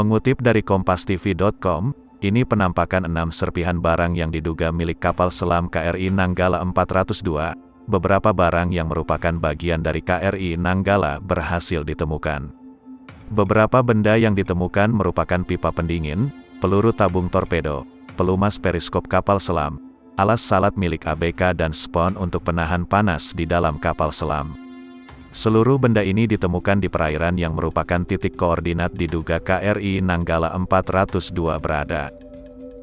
Mengutip dari kompastv.com, ini penampakan 6 serpihan barang yang diduga milik kapal selam KRI Nanggala 402. Beberapa barang yang merupakan bagian dari KRI Nanggala berhasil ditemukan. Beberapa benda yang ditemukan merupakan pipa pendingin, peluru tabung torpedo, pelumas periskop kapal selam, alas salat milik ABK dan spon untuk penahan panas di dalam kapal selam. Seluruh benda ini ditemukan di perairan yang merupakan titik koordinat diduga KRI Nanggala 402 berada.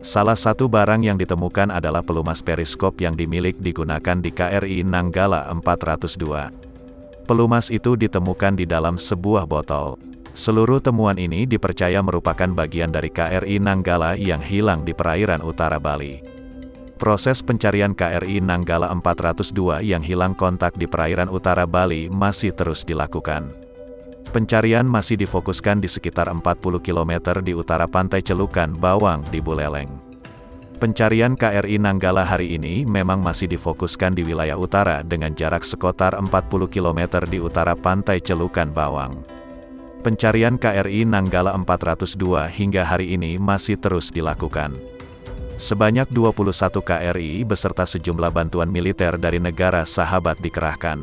Salah satu barang yang ditemukan adalah pelumas periskop yang digunakan di KRI Nanggala 402. Pelumas itu ditemukan di dalam sebuah botol. Seluruh temuan ini dipercaya merupakan bagian dari KRI Nanggala yang hilang di perairan utara Bali. Proses pencarian KRI Nanggala 402 yang hilang kontak di perairan utara Bali masih terus dilakukan. Pencarian masih difokuskan di sekitar 40 km di utara pantai Celukan Bawang di Buleleng. Pencarian KRI Nanggala hari ini memang masih difokuskan di wilayah utara dengan jarak sekitar 40 km di utara pantai Celukan Bawang. Pencarian KRI Nanggala 402 hingga hari ini masih terus dilakukan. Sebanyak 21 KRI beserta sejumlah bantuan militer dari negara sahabat dikerahkan.